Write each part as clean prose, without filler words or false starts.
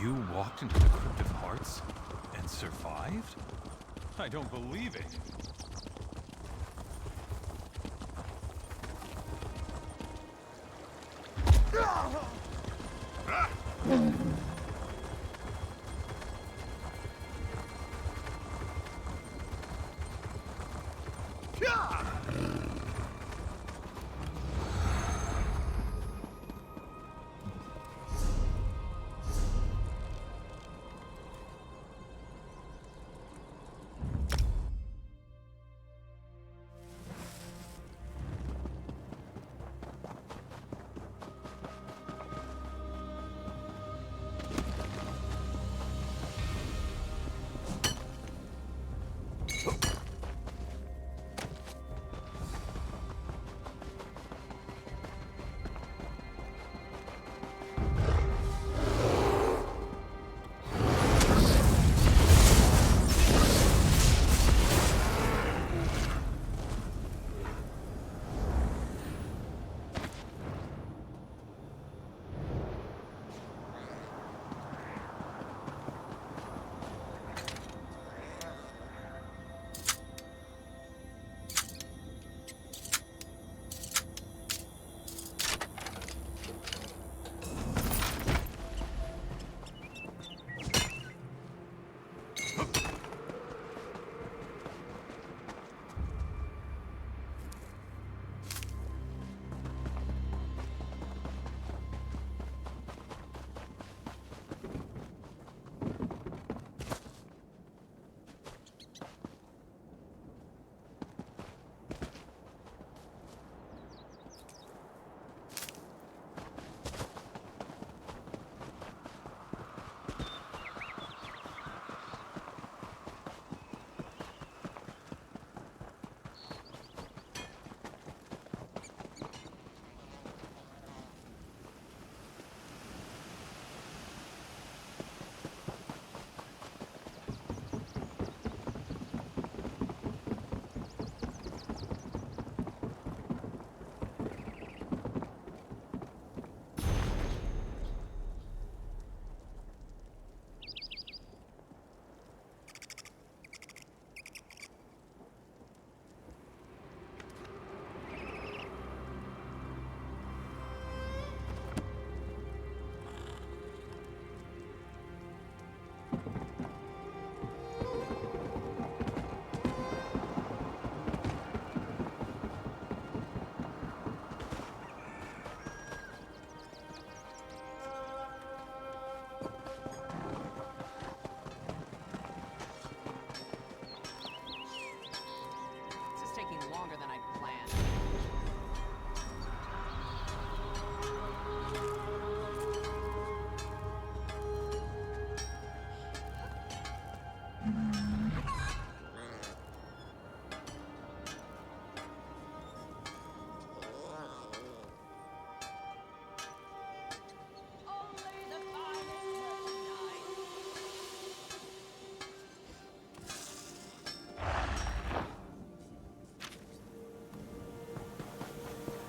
You walked into the Crypt of Hearts and survived? I don't believe it.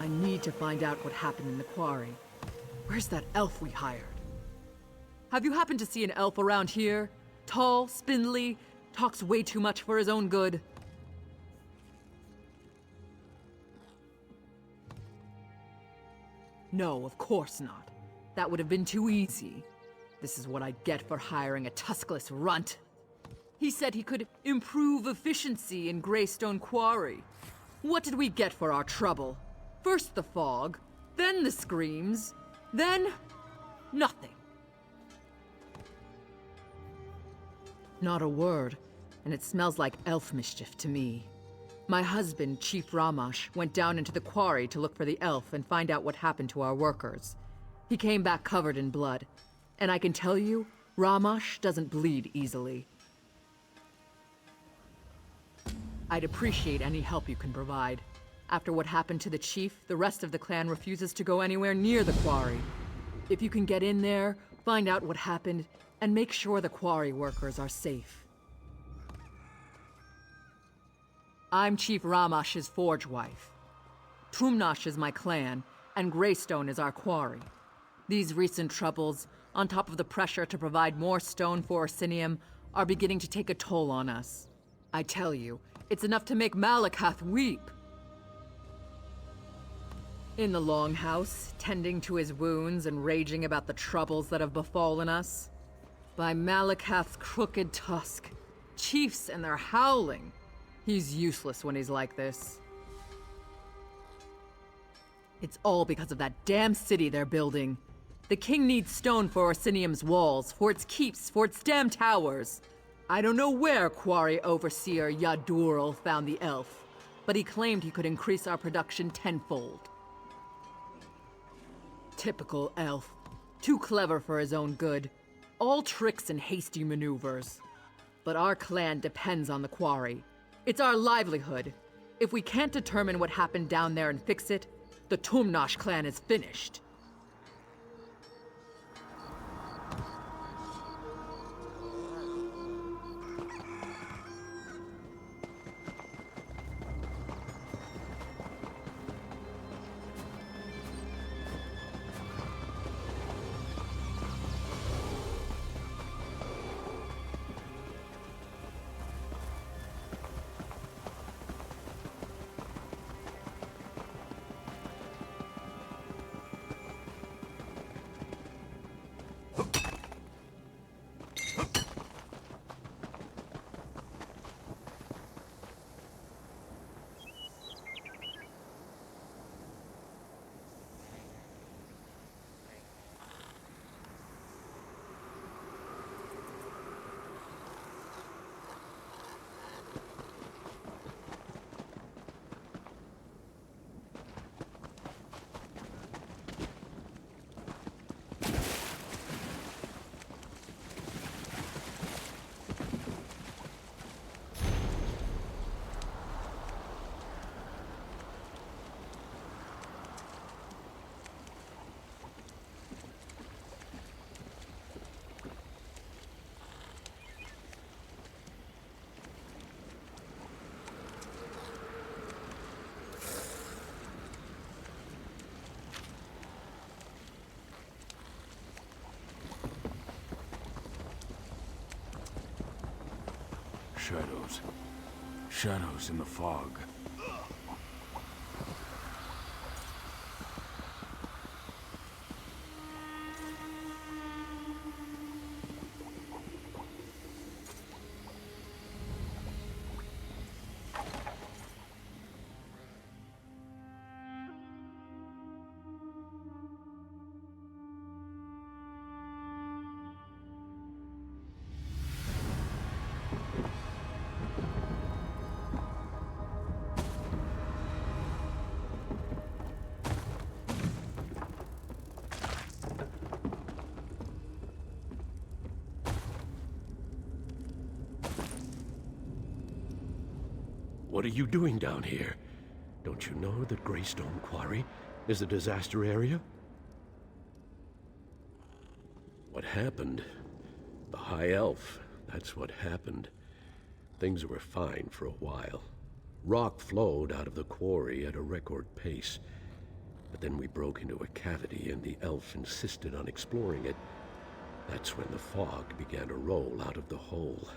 I need to find out what happened in the quarry. Where's that elf we hired? Have you happened to see an elf around here? Tall, spindly, talks way too much for his own good. No, of course not. That would have been too easy. This is what I get for hiring a tuskless runt. He said he could improve efficiency in Greystone Quarry. What did we get for our trouble? First the fog, then the screams, then nothing. Not a word, and it smells like elf mischief to me. My husband, Chief Ramash, went down into the quarry to look for the elf and find out what happened to our workers. He came back covered in blood, and I can tell you, Ramash doesn't bleed easily. I'd appreciate any help you can provide. After what happened to the chief, the rest of the clan refuses to go anywhere near the quarry. If you can get in there, find out what happened, and make sure the quarry workers are safe. I'm Chief Ramash's forge wife. Tumnash is my clan, and Greystone is our quarry. These recent troubles on top of the pressure to provide more stone for Orsinium, are beginning to take a toll on us. I tell you, it's enough to make Malakath weep. In the Longhouse, tending to his wounds and raging about the troubles that have befallen us. By Malakath's crooked tusk, chiefs and their howling. He's useless when he's like this. It's all because of that damn city they're building. The king needs stone for Orsinium's walls, for its keeps, for its damn towers. I don't know where Quarry Overseer Yadurl found the elf, but he claimed he could increase our production tenfold. Typical elf. Too clever for his own good. All tricks and hasty maneuvers. But our clan depends on the quarry. It's our livelihood. If we can't determine what happened down there and fix it, the Tumnash clan is finished. Shadows. Shadows in the fog. What are you doing down here? Don't you know that Greystone Quarry is a disaster area? What happened? The High Elf, that's what happened. Things were fine for a while. Rock flowed out of the quarry at a record pace. But then we broke into a cavity and the elf insisted on exploring it. That's when the fog began to roll out of the hole.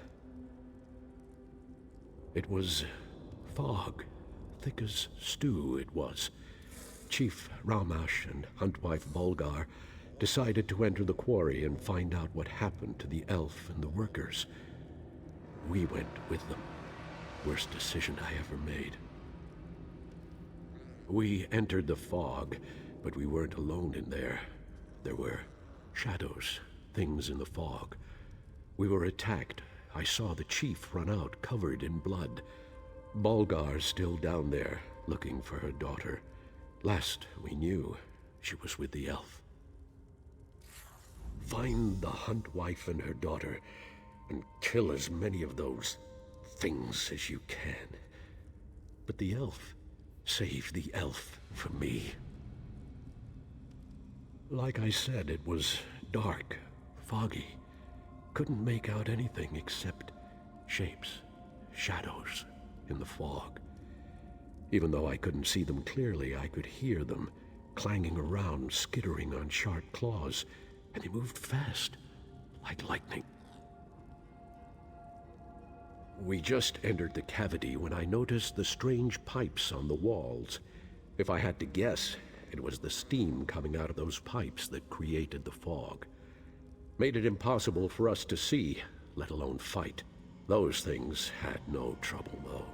It was fog, thick as stew it was. Chief Ramash and Huntwife Bulgar decided to enter the quarry and find out what happened to the elf and the workers. We went with them. Worst decision I ever made. We entered the fog, but we weren't alone in there. There were shadows, things in the fog. We were attacked. I saw the chief run out, covered in blood. Bulgar's still down there, looking for her daughter. Last we knew, she was with the elf. Find the Huntwife and her daughter, and kill as many of those things as you can. But the elf, save the elf for me. Like I said, it was dark, foggy. Couldn't make out anything except shapes, shadows in the fog. Even though I couldn't see them clearly, I could hear them, clanging around, skittering on sharp claws. and they moved fast, like lightning. We just entered the cavity when I noticed the strange pipes on the walls. If I had to guess, it was the steam coming out of those pipes that created the fog. Made it impossible for us to see, let alone fight. Those things had no trouble, though.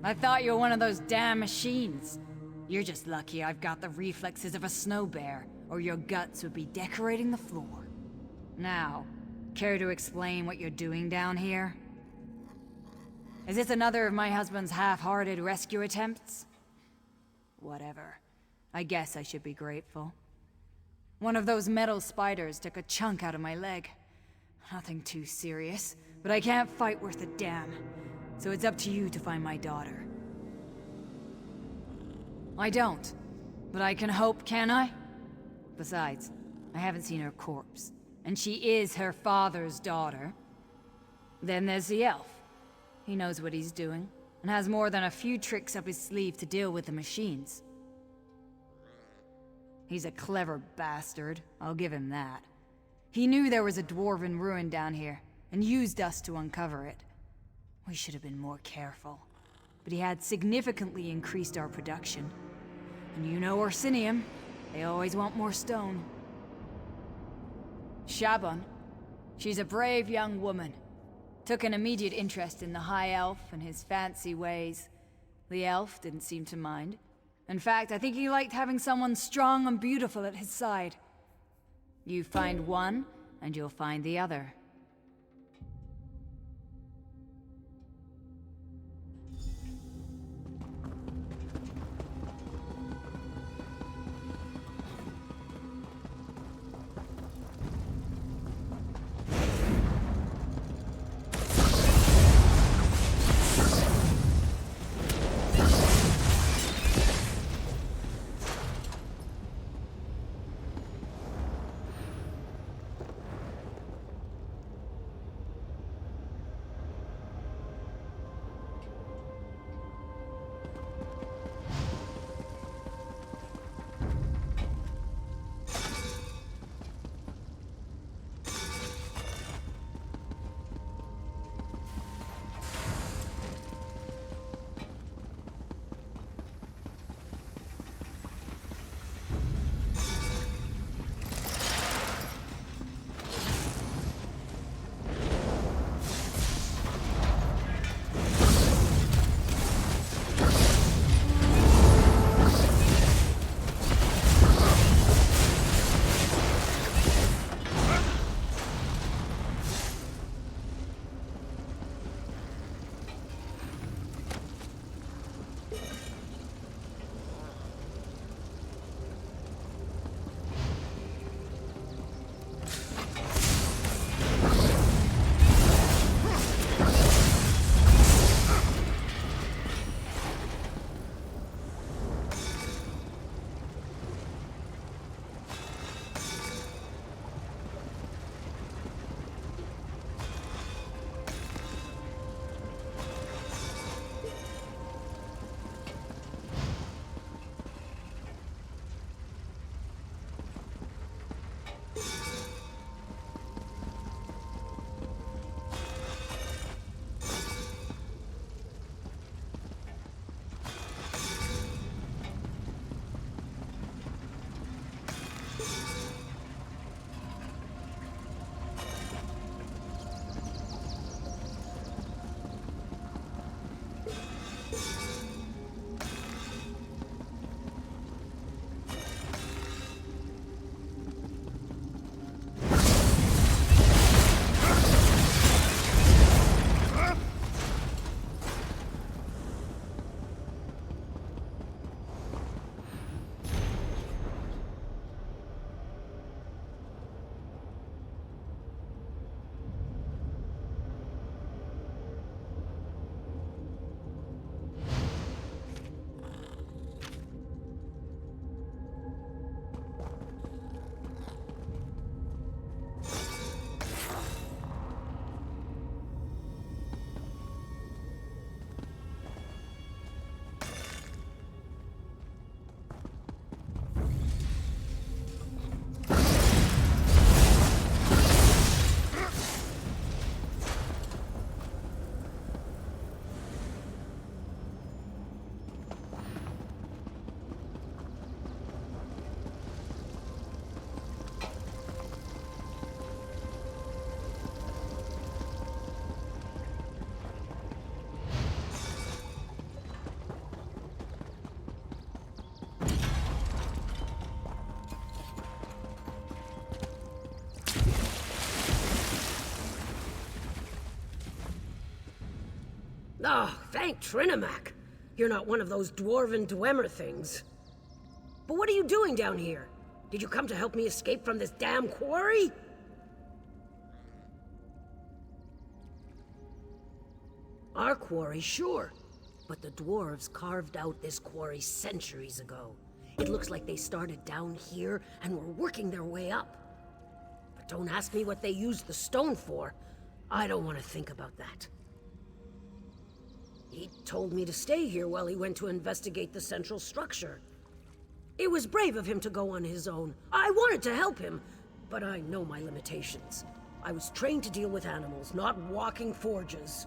I thought you were one of those damn machines. You're just lucky I've got the reflexes of a snow bear, or your guts would be decorating the floor. Now, care to explain what you're doing down here? Is this another of my husband's half-hearted rescue attempts? Whatever. I guess I should be grateful. One of those metal spiders took a chunk out of my leg. Nothing too serious, but I can't fight worth a damn. So it's up to you to find my daughter. I don't, but I can hope, can I? Besides, I haven't seen her corpse, and she is her father's daughter. Then there's the elf. He knows what he's doing, and has more than a few tricks up his sleeve to deal with the machines. He's a clever bastard, I'll give him that. He knew there was a dwarven ruin down here, and used us to uncover it. We should have been more careful, but he had significantly increased our production. And you know Orsinium, they always want more stone. Shaban, she's a brave young woman. Took an immediate interest in the High Elf and his fancy ways. The elf didn't seem to mind. In fact, I think he liked having someone strong and beautiful at his side. You find one, and you'll find the other. Oh, thank Trinimac. You're not one of those dwarven dwemer things. But what are you doing down here? Did you come to help me escape from this damn quarry? Our quarry, sure. But the dwarves carved out this quarry centuries ago. It looks like they started down here and were working their way up. But don't ask me what they used the stone for. I don't want to think about that. He told me to stay here while he went to investigate the central structure. It was brave of him to go on his own. I wanted to help him, but I know my limitations. I was trained to deal with animals, not walking forges.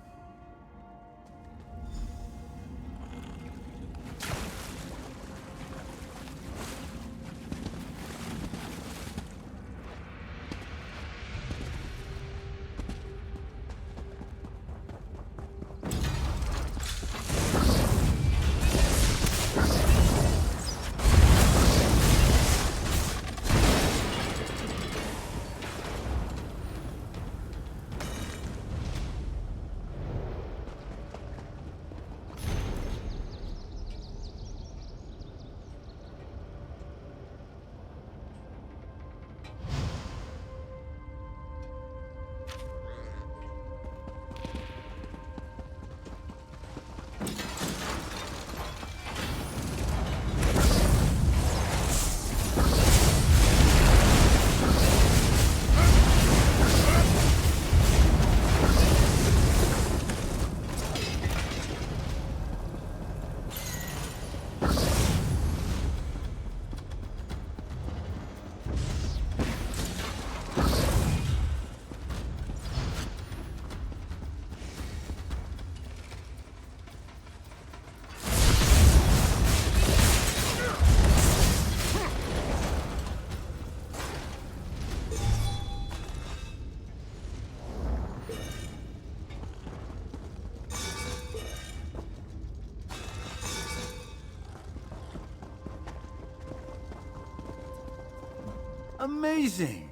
Amazing!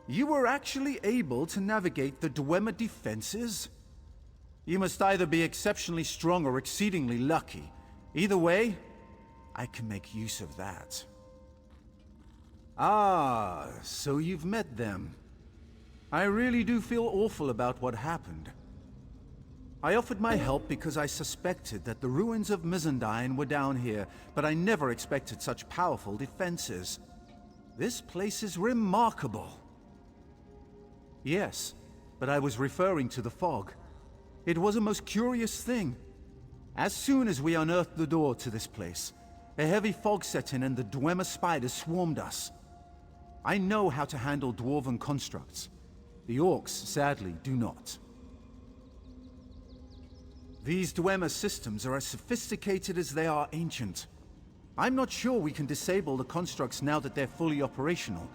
You were actually able to navigate the Dwemer defenses? You must either be exceptionally strong or exceedingly lucky. Either way, I can make use of that. Ah, so you've met them. I really do feel awful about what happened. I offered my help because I suspected that the ruins of Mizandine were down here, but I never expected such powerful defenses. This place is remarkable. Yes, but I was referring to the fog. It was a most curious thing. As soon as we unearthed the door to this place, a heavy fog set in and the Dwemer spiders swarmed us. I know how to handle dwarven constructs. The orcs, sadly, do not. These Dwemer systems are as sophisticated as they are ancient. I'm not sure we can disable the constructs now that they're fully operational,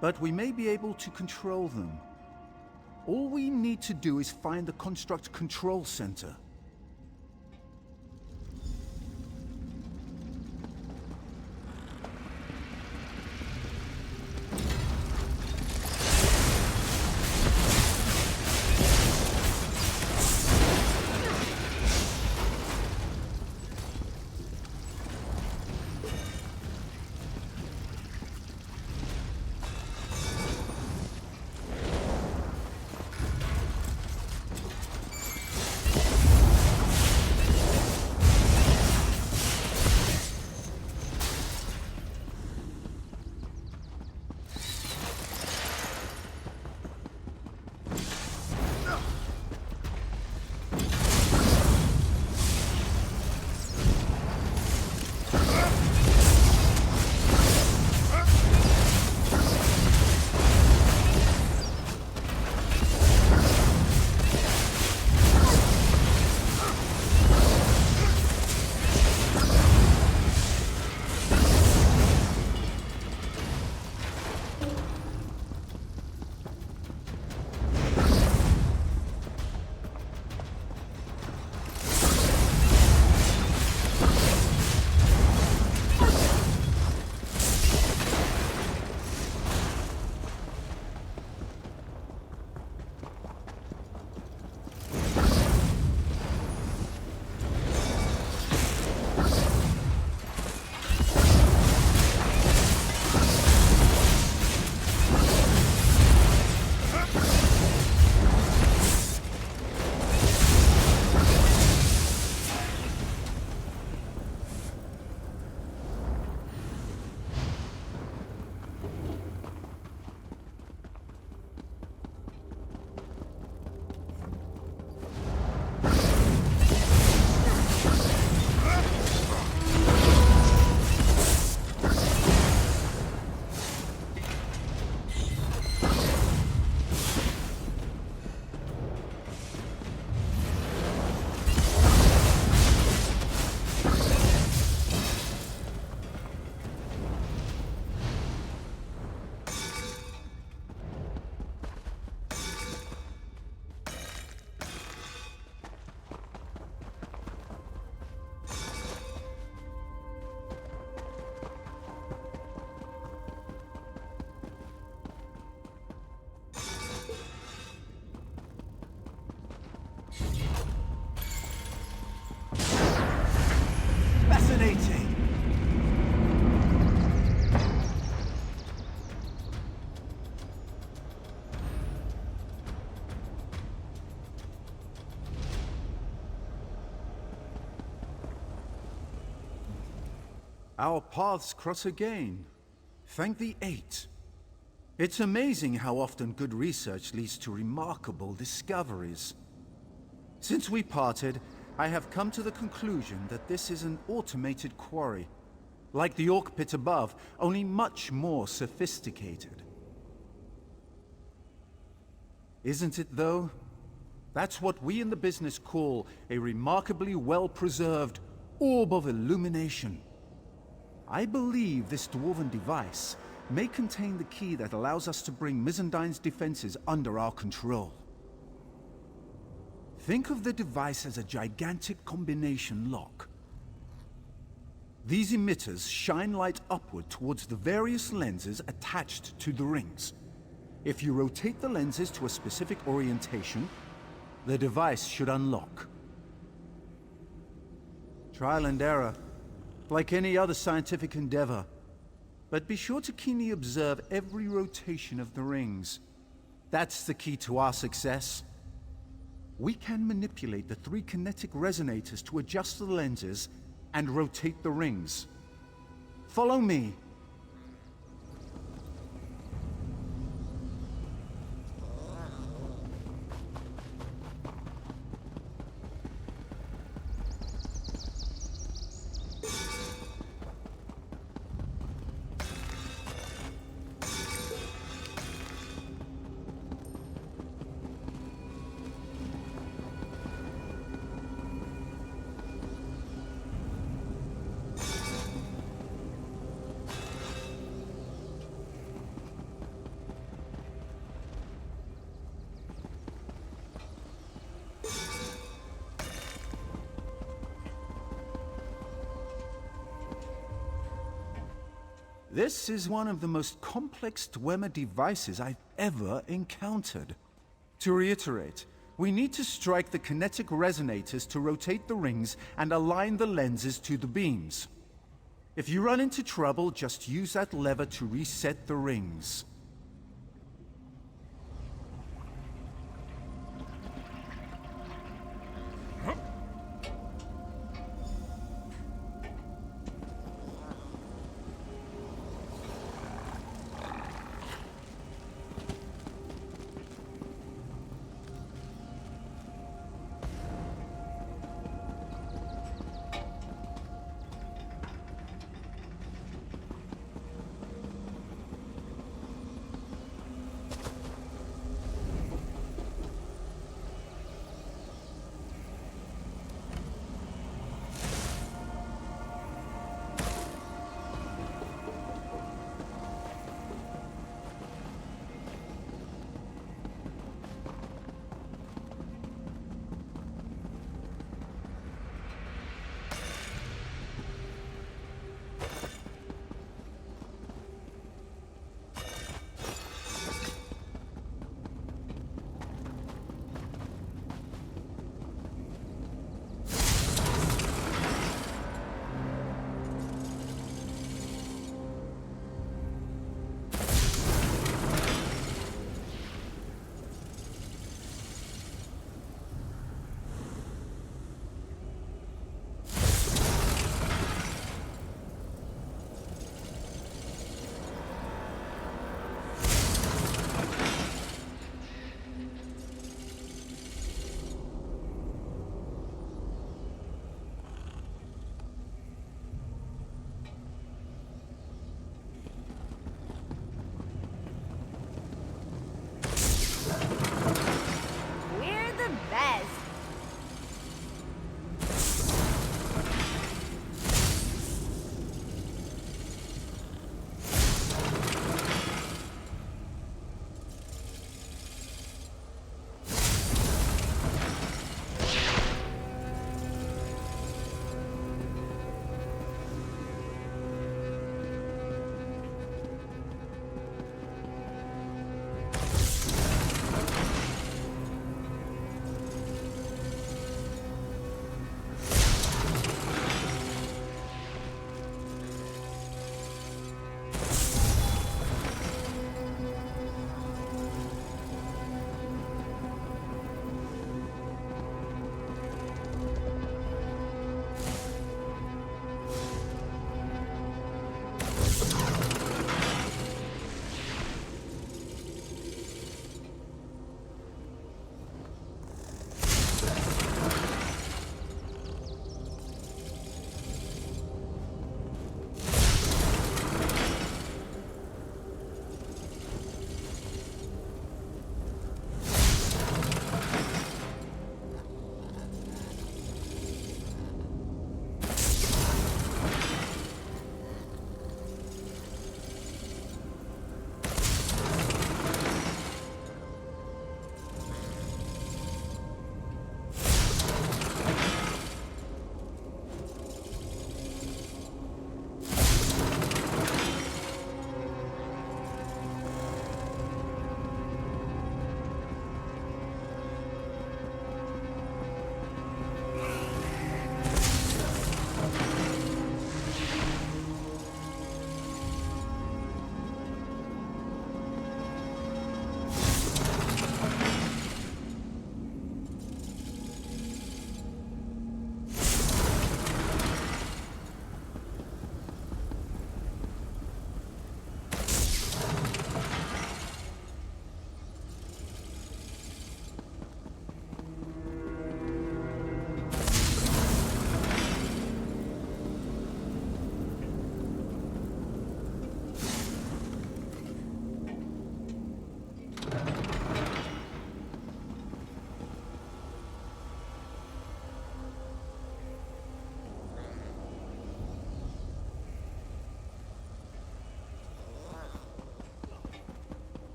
but we may be able to control them. All we need to do is find the construct control center. Fascinating! Our paths cross again. Thank the Eight. It's amazing how often good research leads to remarkable discoveries. Since we parted, I have come to the conclusion that this is an automated quarry. Like the Orc Pit above, only much more sophisticated. Isn't it though? That's what we in the business call a remarkably well-preserved orb of illumination. I believe this dwarven device may contain the key that allows us to bring Mizandine's defenses under our control. Think of the device as a gigantic combination lock. These emitters shine light upward towards the various lenses attached to the rings. If you rotate the lenses to a specific orientation, the device should unlock. Trial and error, like any other scientific endeavor. But be sure to keenly observe every rotation of the rings. That's the key to our success. We can manipulate the 3 kinetic resonators to adjust the lenses and rotate the rings. Follow me. This is one of the most complex Dwemer devices I've ever encountered. To reiterate, we need to strike the kinetic resonators to rotate the rings and align the lenses to the beams. If you run into trouble, just use that lever to reset the rings.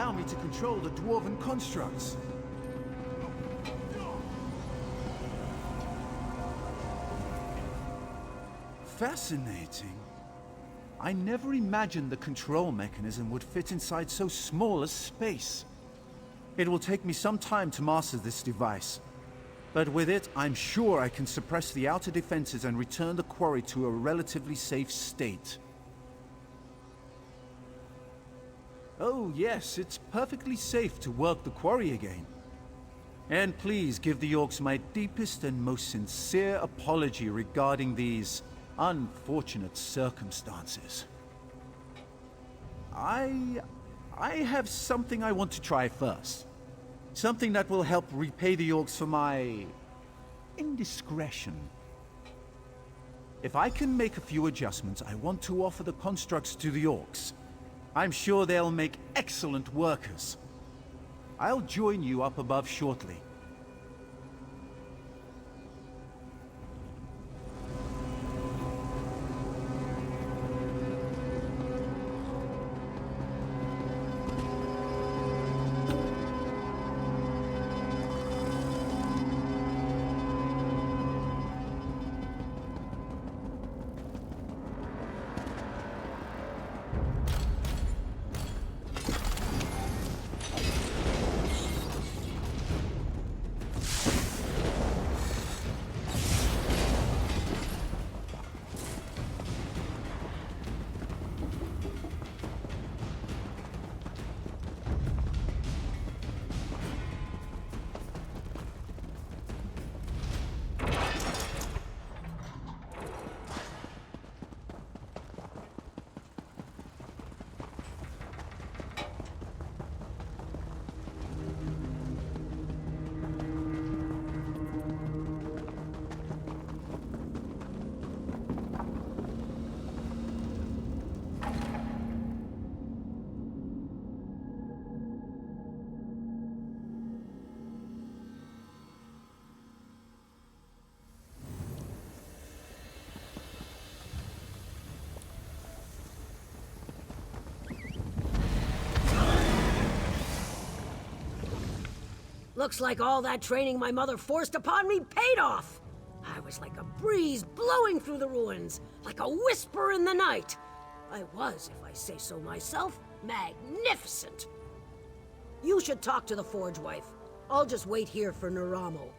allow me to control the dwarven constructs. Fascinating. I never imagined the control mechanism would fit inside so small a space. It will take me some time to master this device. But with it, I'm sure I can suppress the outer defenses and return the quarry to a relatively safe state. Oh yes, it's perfectly safe to work the quarry again. And please give the orcs my deepest and most sincere apology regarding these unfortunate circumstances. I have something I want to try first. Something that will help repay the orcs for my indiscretion. If I can make a few adjustments, I want to offer the constructs to the orcs. I'm sure they'll make excellent workers. I'll join you up above shortly. Looks like all that training my mother forced upon me paid off. I was like a breeze blowing through the ruins, like a whisper in the night. I was, if I say so myself, magnificent. You should talk to the Forge Wife. I'll just wait here for Naramo.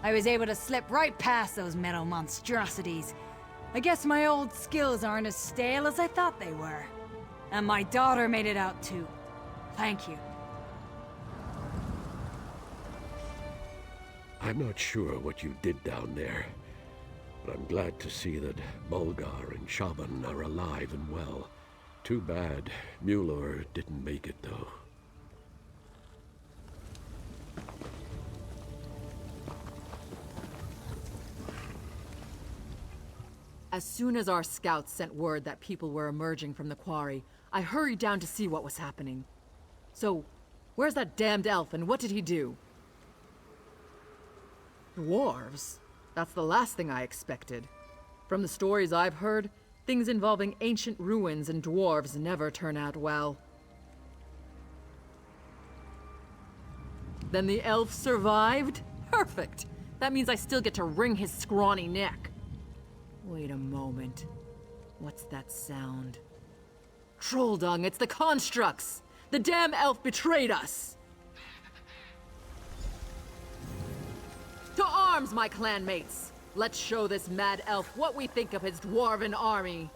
I was able to slip right past those metal monstrosities. I guess my old skills aren't as stale as I thought they were. And my daughter made it out too. Thank you. I'm not sure what you did down there, but I'm glad to see that Mulgar and Shaban are alive and well. Too bad Mueller didn't make it, though. As soon as our scouts sent word that people were emerging from the quarry, I hurried down to see what was happening. So, where's that damned elf and what did he do? Dwarves? That's the last thing I expected. From the stories I've heard, things involving ancient ruins and dwarves never turn out well. Then the elf survived? Perfect! That means I still get to wring his scrawny neck. Wait a moment. What's that sound? Troll dung, it's the constructs! The damn elf betrayed us! To arms, my clanmates! Let's show this mad elf what we think of his dwarven army.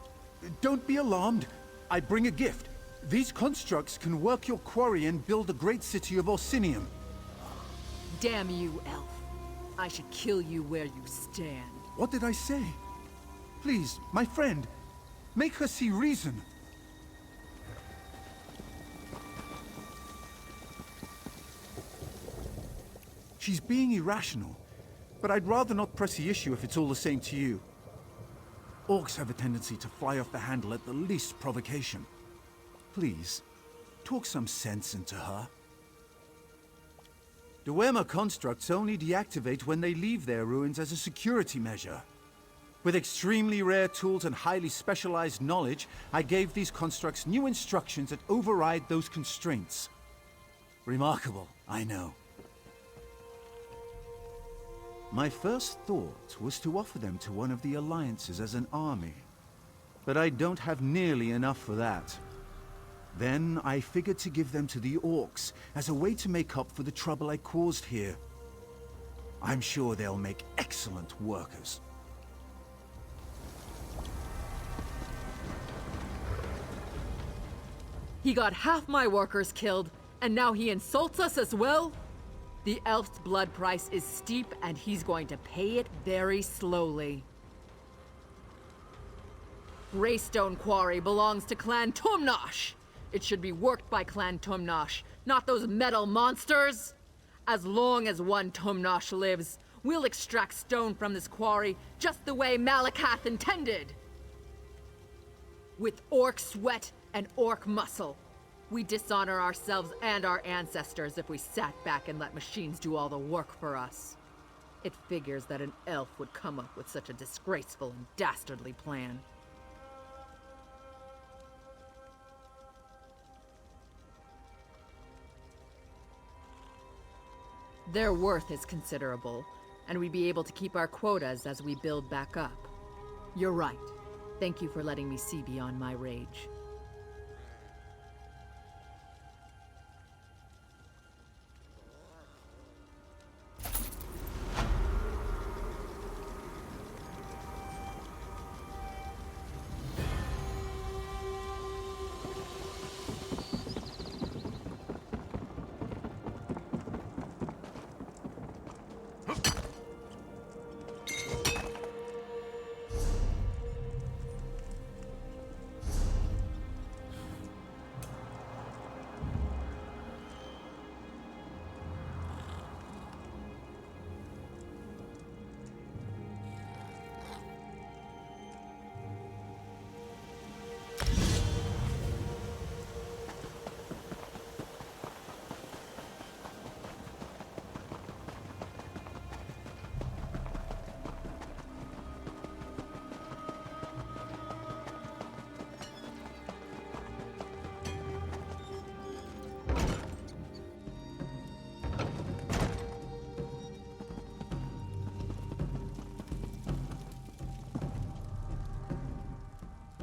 Don't be alarmed. I bring a gift. These constructs can work your quarry and build a great city of Orsinium. Damn you, elf. I should kill you where you stand. What did I say? Please, my friend, make her see reason. She's being irrational, but I'd rather not press the issue if it's all the same to you. Orcs have a tendency to fly off the handle at the least provocation. Please, talk some sense into her. Dwemer constructs only deactivate when they leave their ruins as a security measure. With extremely rare tools and highly specialized knowledge, I gave these constructs new instructions that override those constraints. Remarkable, I know. My first thought was to offer them to one of the alliances as an army. But I don't have nearly enough for that. Then I figured to give them to the orcs as a way to make up for the trouble I caused here. I'm sure they'll make excellent workers. He got half my workers killed, and now he insults us as well? The elf's blood price is steep, and he's going to pay it very slowly. Greystone Quarry belongs to Clan Tumnosh. It should be worked by Clan Tumnosh, not those metal monsters. As long as one Tumnosh lives, we'll extract stone from this quarry just the way Malakath intended. With orc sweat and orc muscle. We dishonor ourselves and our ancestors if we sat back and let machines do all the work for us. It figures that an elf would come up with such a disgraceful and dastardly plan. Their worth is considerable, and we'd be able to keep our quotas as we build back up. You're right. Thank you for letting me see beyond my rage.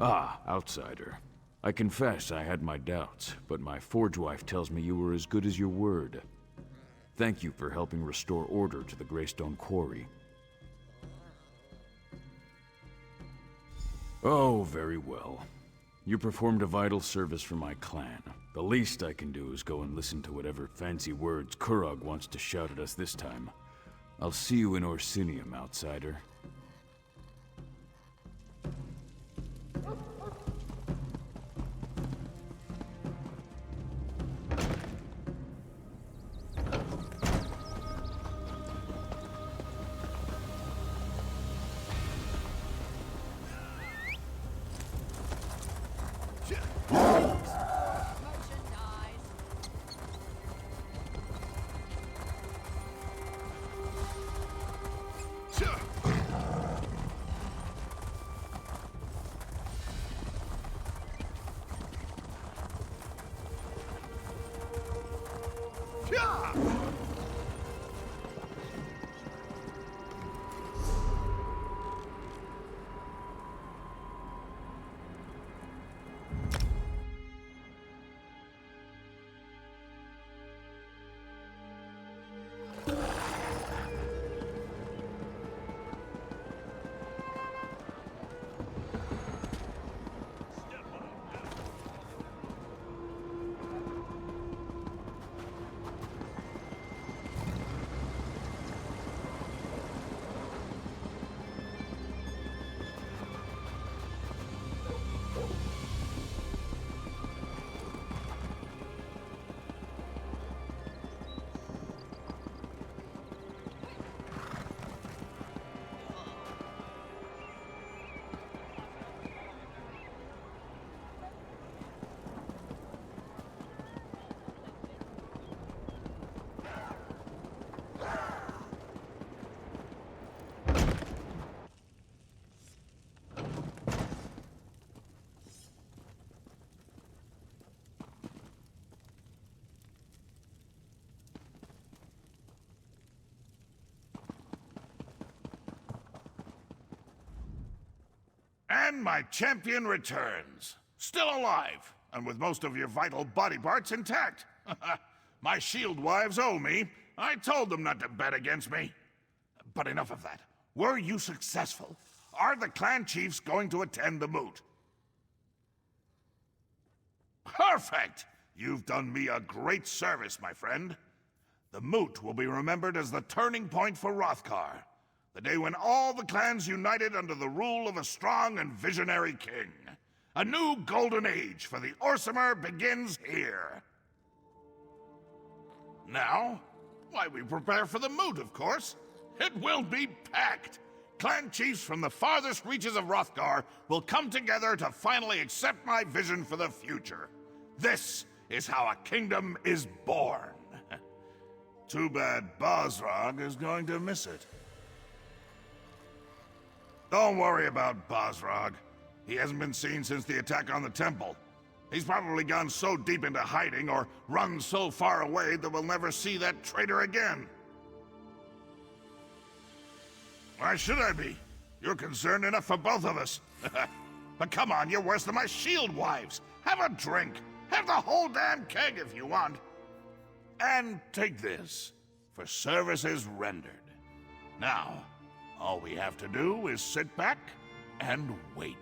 Ah, outsider. I confess I had my doubts, but my forge wife tells me you were as good as your word. Thank you for helping restore order to the Greystone Quarry. Oh, very well. You performed a vital service for my clan. The least I can do is go and listen to whatever fancy words Kurog wants to shout at us this time. I'll see you in Orsinium, outsider. And my champion returns. Still alive, and with most of your vital body parts intact. My shield wives owe me. I told them not to bet against me. But enough of that. Were you successful? Are the clan chiefs going to attend the moot? Perfect! You've done me a great service, my friend. The moot will be remembered as the turning point for Hrothgar. The day when all the clans united under the rule of a strong and visionary king. A new golden age for the Orsimer begins here. Now, why, we prepare for the moot, of course. It will be packed. Clan chiefs from the farthest reaches of Hrothgar will come together to finally accept my vision for the future. This is how a kingdom is born. Too bad Bosrog is going to miss it. Don't worry about Bosrog. He hasn't been seen since the attack on the temple. He's probably gone so deep into hiding or run so far away that we'll never see that traitor again. Why should I be? You're concerned enough for both of us. But come on, you're worse than my shield wives. Have a drink. Have the whole damn keg if you want. And take this for services rendered. Now, all we have to do is sit back and wait.